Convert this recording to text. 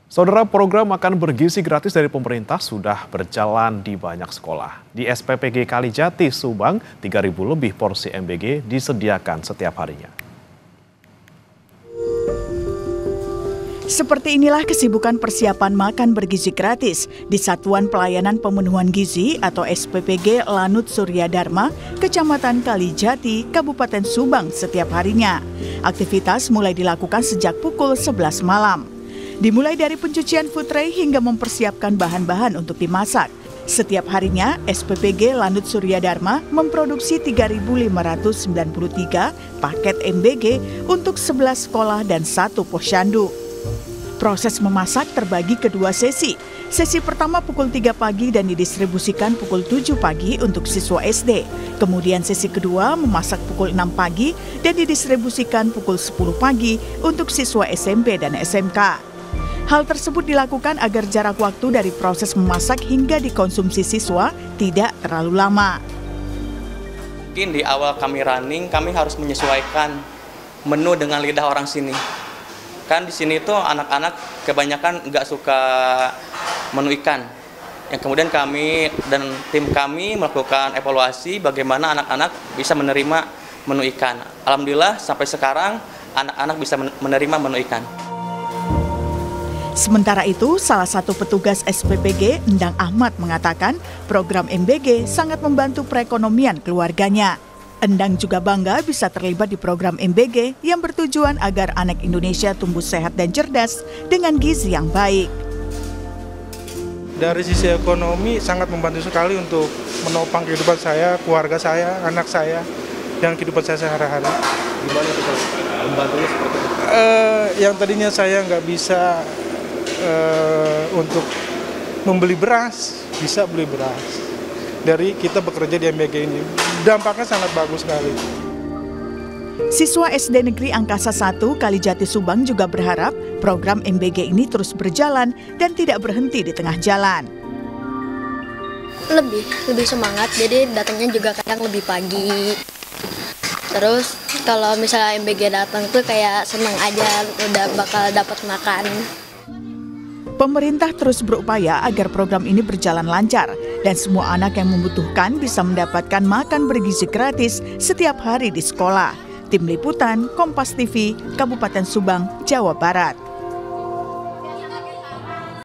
Saudara, program makan bergizi gratis dari pemerintah sudah berjalan di banyak sekolah. Di SPPG Kalijati, Subang, 3.000 lebih porsi MBG disediakan setiap harinya. Seperti inilah kesibukan persiapan makan bergizi gratis di Satuan Pelayanan Pemenuhan Gizi atau SPPG Lanut Surya Dharma, Kecamatan Kalijati, Kabupaten Subang setiap harinya. Aktivitas mulai dilakukan sejak pukul 11 malam. Dimulai dari pencucian food tray hingga mempersiapkan bahan-bahan untuk dimasak. Setiap harinya, SPPG Lanut Surya Dharma memproduksi 3.593 paket MBG untuk 11 sekolah dan 1 posyandu. Proses memasak terbagi ke 2 sesi. Sesi pertama pukul 3 pagi dan didistribusikan pukul 7 pagi untuk siswa SD. Kemudian sesi kedua memasak pukul 6 pagi dan didistribusikan pukul 10 pagi untuk siswa SMP dan SMK. Hal tersebut dilakukan agar jarak waktu dari proses memasak hingga dikonsumsi siswa tidak terlalu lama. Mungkin di awal kami running, kami harus menyesuaikan menu dengan lidah orang sini. Kan di sini tuh anak-anak kebanyakan nggak suka menu ikan. Yang kemudian kami dan tim kami melakukan evaluasi bagaimana anak-anak bisa menerima menu ikan. Alhamdulillah sampai sekarang anak-anak bisa menerima menu ikan. Sementara itu, salah satu petugas SPPG, Endang Ahmad, mengatakan program MBG sangat membantu perekonomian keluarganya. Endang juga bangga bisa terlibat di program MBG yang bertujuan agar anak Indonesia tumbuh sehat dan cerdas dengan gizi yang baik. Dari sisi ekonomi sangat membantu sekali untuk menopang kehidupan saya, keluarga saya, anak saya, dan kehidupan saya sehari-hari. Gimana itu membantunya seperti itu? Yang tadinya saya nggak bisa untuk membeli beras, bisa beli beras. Dari kita bekerja di MBG ini, dampaknya sangat bagus sekali. Siswa SD Negeri Angkasa 1 Kalijati Subang juga berharap program MBG ini terus berjalan dan tidak berhenti di tengah jalan. Lebih semangat, jadi datangnya juga kadang lebih pagi. Terus kalau misalnya MBG datang tuh kayak seneng aja, udah bakal dapat makan. Pemerintah terus berupaya agar program ini berjalan lancar dan semua anak yang membutuhkan bisa mendapatkan makan bergizi gratis setiap hari di sekolah. Tim Liputan, Kompas TV, Kabupaten Subang, Jawa Barat.